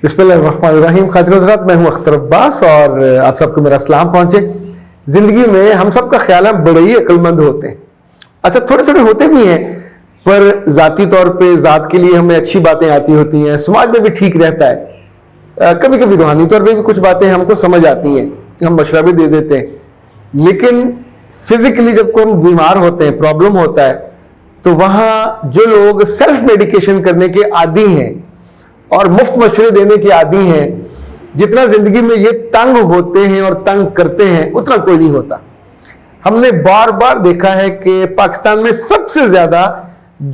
بسم اللہ الرحمن الرحیم. خاطر حضرات، میں ہوں اختر عباس اور آپ سب کو میرا سلام پہنچے. زندگی میں ہم سب کا خیال ہے بڑے ہی عقل مند ہوتے ہیں. اچھا، تھوڑے تھوڑے ہوتے بھی ہیں، پر ذاتی طور پہ ذات کے لیے ہمیں اچھی باتیں آتی ہوتی ہیں، سماج میں بھی ٹھیک رہتا ہے. کبھی کبھی روحانی طور پہ بھی کچھ باتیں ہم کو سمجھ آتی ہیں، ہم مشورہ بھی دے دیتے ہیں. لیکن فزیکلی جب کوئی ہم بیمار ہوتے ہیں، پرابلم ہوتا ہے، تو وہاں جو لوگ سیلف میڈیکیشن کرنے کے عادی ہیں اور مفت مشورے دینے کے عادی ہیں، جتنا زندگی میں یہ تنگ ہوتے ہیں اور تنگ کرتے ہیں اتنا کوئی نہیں ہوتا. ہم نے بار بار دیکھا ہے کہ پاکستان میں سب سے زیادہ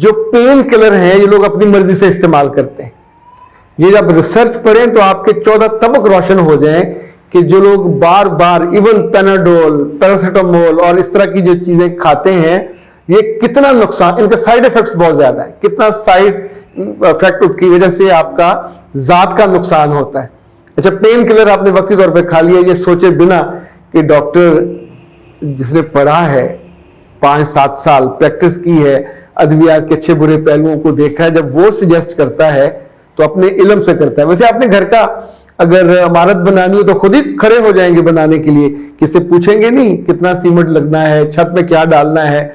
جو پین کلر ہیں یہ لوگ اپنی مرضی سے استعمال کرتے ہیں. یہ جب ریسرچ پڑھیں تو آپ کے 14 طبق روشن ہو جائیں کہ جو لوگ بار بار ایون پیناڈول، پیراسیٹامول اور اس طرح کی جو چیزیں کھاتے ہیں، یہ کتنا نقصان، ان کے سائیڈ ایفیکٹس بہت زیادہ ہیں. کتنا سائیڈ ایفیکٹ اس کی وجہ سے آپ کا ذات کا نقصان ہوتا ہے. اچھا، پین کلر آپ نے وقتی طور پہ کھا لیا یہ سوچے بنا کہ ڈاکٹر جس نے پڑھا ہے 5-7 سال پریکٹس کی ہے، ادویات کے اچھے برے پہلوؤں کو دیکھا ہے، جب وہ سجیسٹ کرتا ہے تو اپنے علم سے کرتا ہے. ویسے آپ نے گھر کا اگر عمارت بنانی ہو تو خود ہی کھڑے ہو جائیں گے بنانے کے لیے، کسی سے پوچھیں گے نہیں کتنا سیمنٹ لگنا ہے، چھت میں کیا ڈالنا ہے.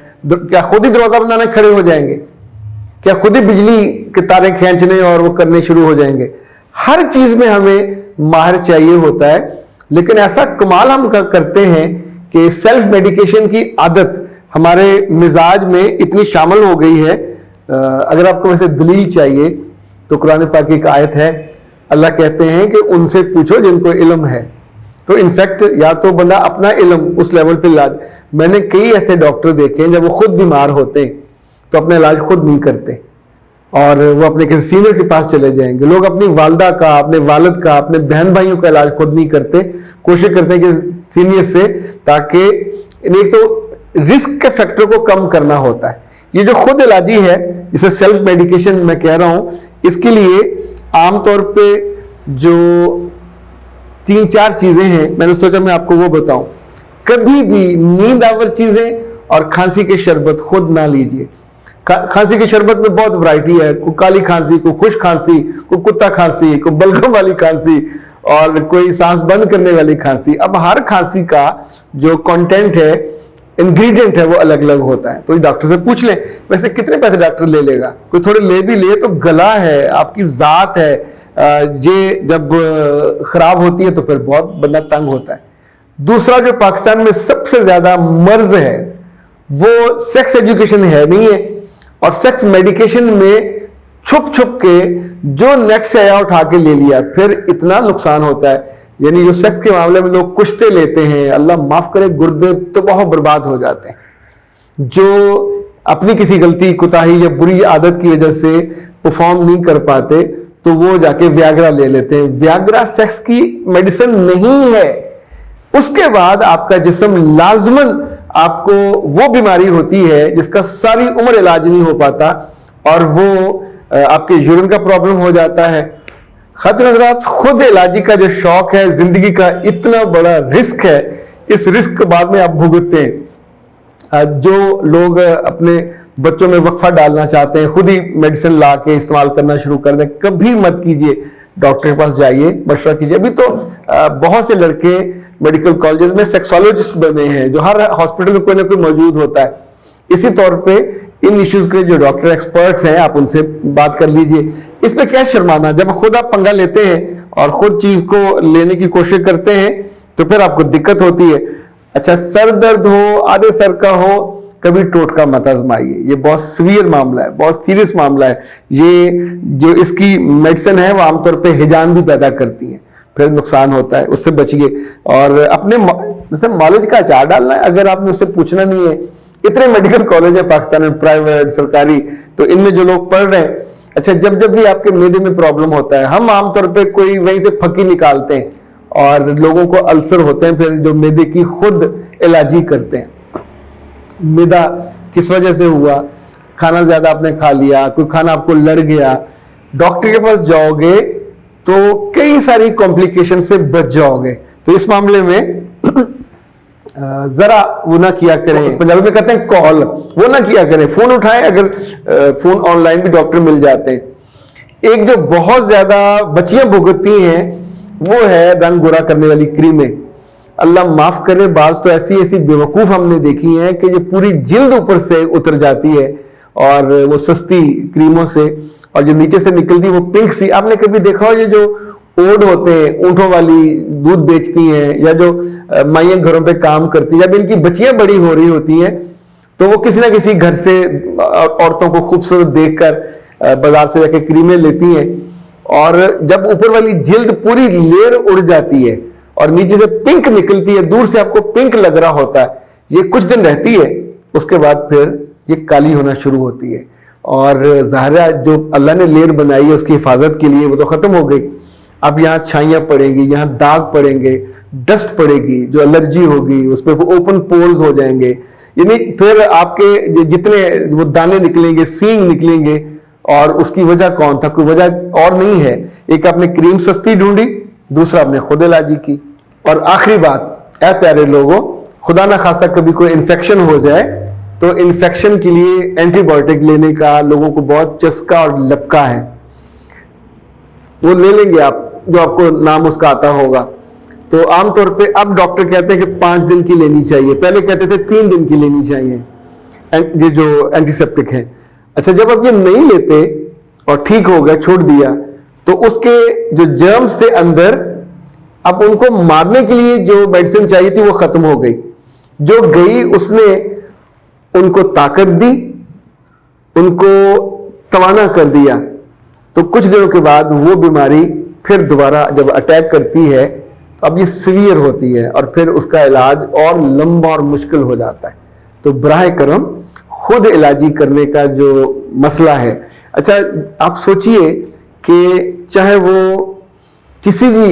کیا خود ہی دروازہ بنانے کھڑے ہو جائیں گے؟ کیا خود ہی بجلی کے تاریں کھینچنے اور وہ کرنے شروع ہو جائیں گے؟ ہر چیز میں ہمیں ماہر چاہیے ہوتا ہے. لیکن ایسا کمال ہم کرتے ہیں کہ سیلف میڈیکیشن کی عادت ہمارے مزاج میں اتنی شامل ہو گئی ہے. اگر آپ کو ویسے دلیل چاہیے تو قرآن پاک کی ایک آیت ہے، اللہ کہتے ہیں کہ ان سے پوچھو جن کو علم ہے. تو انفیکٹ یا تو بندہ اپنا علم اس لیول پہ علاج، میں نے کئی ایسے ڈاکٹر دیکھے ہیں جب وہ خود بیمار ہوتے ہیں تو اپنا علاج خود نہیں کرتے اور وہ اپنے کسی سینئر کے پاس چلے جائیں گے. لوگ اپنی والدہ کا، اپنے والد کا، اپنے بہن بھائیوں کا علاج خود نہیں کرتے، کوشش کرتے ہیں کہ سینئر سے، تاکہ ایک تو رسک کے فیکٹر کو کم کرنا ہوتا ہے. یہ جو خود علاجی ہے جسے سیلف میڈیکیشن میں کہہ رہا ہوں، اس کے لیے عام طور پہ جو 3-4 چیزیں ہیں میں نے سوچا میں آپ کو وہ بتاؤں. کبھی بھی نیند آور چیزیں اور کھانسی کے شربت خود نہ لیجیے. کھانسی کے شربت میں بہت ورائٹی ہے، کوئی کالی کھانسی، کوئی خشک کھانسی، کوئی کتا کھانسی، کوئی بلغم والی کھانسی اور کوئی سانس بند کرنے والی کھانسی. اب ہر کھانسی کا جو کانٹینٹ ہے، انگریڈینٹ ہے، وہ الگ الگ ہوتا ہے. تو ڈاکٹر سے پوچھ لیں. ویسے کتنے پیسے ڈاکٹر لے لے گا؟ کوئی تھوڑے لے بھی لے تو گلا ہے، آپ کی ذات ہے، یہ جب خراب ہوتی ہے تو پھر بہت بندہ تنگ ہوتا ہے. دوسرا جو پاکستان میں سب سے زیادہ مرض ہے وہ سیکس ایجوکیشن ہے نہیں ہے، اور سیکس میڈیکیشن میں چھپ چھپ کے جو نیٹ سے آیا اٹھا کے لے لیا، پھر اتنا نقصان ہوتا ہے. یعنی جو سیکس کے معاملے میں لوگ کشتے لیتے ہیں، اللہ معاف کرے، گردے تو بہت برباد ہو جاتے ہیں. جو اپنی کسی غلطی، کوتاہی یا بری عادت کی وجہ سے پرفارم نہیں کر پاتے تو وہ جا کے ویاگرا لے لیتے ہیں. ویاگرا سیکس کی میڈیسن نہیں ہے. اس کے بعد آپ کا جسم لازماً آپ کو وہ بیماری ہوتی ہے جس کا ساری عمر علاج نہیں ہو پاتا، اور وہ آپ کے یورین کا پرابلم ہو جاتا ہے. خاطر حضرات، خود علاجی کا جو شوق ہے زندگی کا اتنا بڑا رسک ہے، اس رسک کے بعد میں آپ بھگتتے ہیں. جو لوگ اپنے بچوں میں وقفہ ڈالنا چاہتے ہیں، خود ہی میڈیسن لا کے استعمال کرنا شروع کر دیں، کبھی مت کیجیے. ڈاکٹر کے پاس جائیے، مشورہ کیجیے. ابھی تو بہت سے لڑکے میڈیکل کالجز میں سیکسولوجسٹ بنے ہیں، جو ہر ہاسپٹل میں کوئی نہ کوئی موجود ہوتا ہے. اسی طور پہ ان ایشوز کے جو ڈاکٹر ایکسپرٹس ہیں آپ ان سے بات کر لیجئے. اس میں کیا شرمانا، جب خود آپ پنگا لیتے ہیں اور خود چیز کو لینے کی کوشش کرتے ہیں تو پھر آپ کو دقت ہوتی ہے. اچھا، سر درد ہو، آدھے سر کا ہو، کبھی ٹوٹکا مت آزمائیے. یہ بہت سیویئر معاملہ ہے، بہت سیریس معاملہ ہے. یہ جو اس کی میڈیسن ہے وہ عام طور پہ ہجان بھی پیدا کرتی ہیں، پھر نقصان ہوتا ہے، اس سے بچیے. اور اپنے مالج کا اچار ڈالنا ہے. اگر آپ نے اس سے پوچھنا نہیں ہے، اتنے میڈیکل کالج ہیں پاکستان میں، پرائیویٹ، سرکاری، تو ان میں جو لوگ پڑھ رہے ہیں. اچھا، جب بھی آپ کے معدے میں پرابلم ہوتا ہے، ہم عام طور پہ کوئی وہیں سے پھکی نکالتے ہیں اور لوگوں کو السر ہوتے ہیں، پھر جو معدے کی خود علاجی کرتے ہیں. معدہ کس وجہ سے ہوا؟ کھانا زیادہ آپ نے کھا لیا، کوئی کھانا آپ کو لڑ گیا. ڈاکٹر کے پاس جاؤ گے تو کئی ساری کمپلیکیشن سے بچ جاؤ گے. تو اس معاملے میں ذرا وہ نہ کیا کریں. پنجابی میں کہتے ہیں کال، وہ نہ کیا کریں. فون اٹھائیں، اگر فون آن لائن بھی ڈاکٹر مل جاتے ہیں. ایک جو بہت زیادہ بچیاں بھگتتی ہیں وہ ہے رنگ گورا کرنے والی کریمیں. اللہ معاف کرے، بعض تو ایسی بیوقوف ہم نے دیکھی ہیں کہ یہ پوری جلد اوپر سے اتر جاتی ہے اور وہ سستی کریموں سے، اور جو نیچے سے نکلتی وہ پنک سی. آپ نے کبھی دیکھا ہو یہ جو اوڈ ہوتے ہیں، اونٹوں والی دودھ بیچتی ہیں، یا جو مائیں گھروں پہ کام کرتی ہیں، جب ان کی بچیاں بڑی ہو رہی ہوتی ہیں تو وہ کسی نہ کسی گھر سے عورتوں کو خوبصورت دیکھ کر بازار سے جا کے کریمیں لیتی ہیں، اور جب اوپر والی جلد پوری لیئر اڑ جاتی ہے اور نیچے سے پنک نکلتی ہے، دور سے آپ کو پنک لگ رہا ہوتا ہے، یہ کچھ دن رہتی ہے، اس کے بعد پھر یہ کالی ہونا شروع ہوتی ہے. اور ظاہر ہے جو اللہ نے لیئر بنائی ہے اس کی حفاظت کے لیے وہ تو ختم ہو گئی. اب یہاں چھائیاں پڑیں گی، یہاں داغ پڑیں گے، ڈسٹ پڑے گی، جو الرجی ہوگی اس پہ اوپن پورز ہو جائیں گے، یعنی پھر آپ کے جتنے وہ دانے نکلیں گے، سینگ نکلیں گے. اور اس کی وجہ کون تھا؟ کوئی وجہ اور نہیں ہے. ایک آپ نے کریم سستی ڈھونڈی، دوسرا آپ نے خود علاجی کی. اور آخری بات، اے پیارے لوگوں، خدا نہ خواستہ کبھی کوئی انفیکشن ہو جائے تو انفیکشن کے لیے اینٹی بایوٹک لینے کا لوگوں کو بہت چسکا اور لپکا ہے. وہ لے لیں گے آپ، جو آپ کو نام اس کا آتا ہوگا. تو عام طور پہ اب ڈاکٹر کہتے ہیں کہ 5 دن کی لینی چاہیے، پہلے کہتے تھے 3 دن کی لینی چاہیے یہ جو اینٹی سیپٹک ہے. اچھا، جب آپ یہ نہیں لیتے اور ٹھیک ہو گیا، چھوڑ دیا، تو اس کے جو جرمز تھے اندر، اب ان کو مارنے کے لیے جو میڈیسن چاہیے تھی وہ ختم ہو گئی. جو گئی اس نے ان کو طاقت دی، ان کو توانا کر دیا. تو کچھ دنوں کے بعد وہ بیماری پھر دوبارہ جب اٹیک کرتی ہے تو اب یہ سیویئر ہوتی ہے اور پھر اس کا علاج اور لمبا اور مشکل ہو جاتا ہے. تو براہ کرم خود علاجی کرنے کا جو مسئلہ ہے، اچھا آپ سوچئے کہ چاہے وہ کسی بھی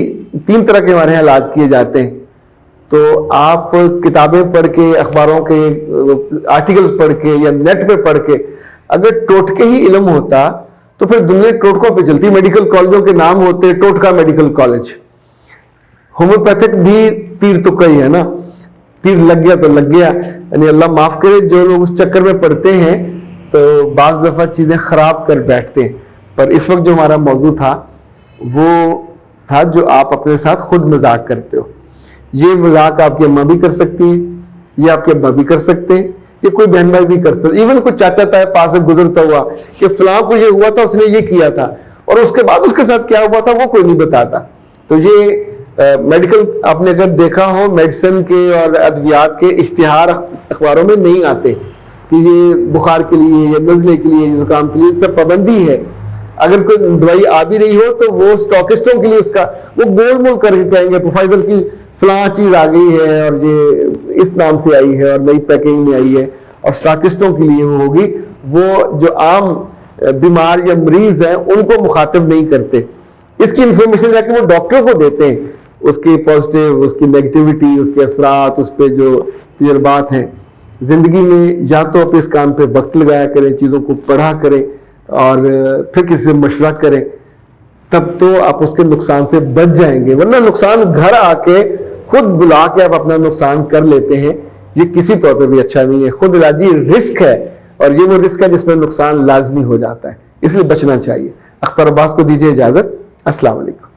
3 طرح کے ہمارے یہاں علاج کیے جاتے ہیں، تو آپ کتابیں پڑھ کے، اخباروں کے آرٹیکلز پڑھ کے یا نیٹ پہ پڑھ کے اگر ٹوٹکے ہی علم ہوتا تو پھر دنیا ٹوٹکوں پہ چلتی. میڈیکل کالجوں کے نام ہوتے ٹوٹکا میڈیکل کالج. ہومیوپیتھک بھی تیر تکا ہی ہے نا، تیر لگ گیا تو لگ گیا. یعنی اللہ معاف کرے جو لوگ اس چکر میں پڑتے ہیں تو بعض دفعہ چیزیں خراب کر بیٹھتے ہیں. پر اس وقت جو ہمارا موضوع تھا وہ تھا جو آپ اپنے ساتھ خود مذاق کرتے ہو. یہ مذاق آپ کی اماں بھی کر سکتی ہیں، یہ آپ کے ابا بھی کر سکتے ہیں، یہ کوئی بہن بھائی بھی کر سکتے، ایون کوئی چاچا تھا پاس سے گزرتا ہوا کہ فلاں کو یہ ہوا تھا، اس نے یہ کیا تھا، اور اس کے بعد اس کے ساتھ کیا ہوا تھا وہ کوئی نہیں بتاتا. تو یہ میڈیکل آپ نے اگر دیکھا ہو، میڈیسن کے اور ادویات کے اشتہار اخباروں میں نہیں آتے کہ یہ بخار کے لیے یا نزلے کے لیے، زکام کے لیے، اس پر پابندی ہے. اگر کوئی دوائی آ بھی رہی ہو تو وہ اسٹاکسٹوں کے لیے اس کا وہ گول مول کر کے کہیں گے پروفائزر کی فلاں چیز آ گئی ہے اور یہ اس نام سے آئی ہے اور نئی پیکنگ میں آئی ہے، اور اسٹاکسٹوں کے لیے وہ ہوگی. وہ جو عام بیمار یا مریض ہیں ان کو مخاطب نہیں کرتے. اس کی انفارمیشن جا کے وہ ڈاکٹر کو دیتے ہیں، اس کی پازیٹیو، اس کی نیگیٹیوٹی، اس کے اثرات، اس پہ جو تجربات ہیں. زندگی میں یا تو آپ اس کام پہ وقت لگایا کریں، چیزوں کو پڑھا کریں اور پھر کسی سے مشورہ کریں، تب تو آپ اس کے نقصان سے بچ جائیں گے. ورنہ نقصان گھر آ کے خود بلا کے آپ اپنا نقصان کر لیتے ہیں، یہ کسی طور پہ بھی اچھا نہیں ہے. خود علاجی رسک ہے، اور یہ وہ رسک ہے جس میں نقصان لازمی ہو جاتا ہے، اس لیے بچنا چاہیے. اختر عباس کو دیجیے اجازت. السلام علیکم.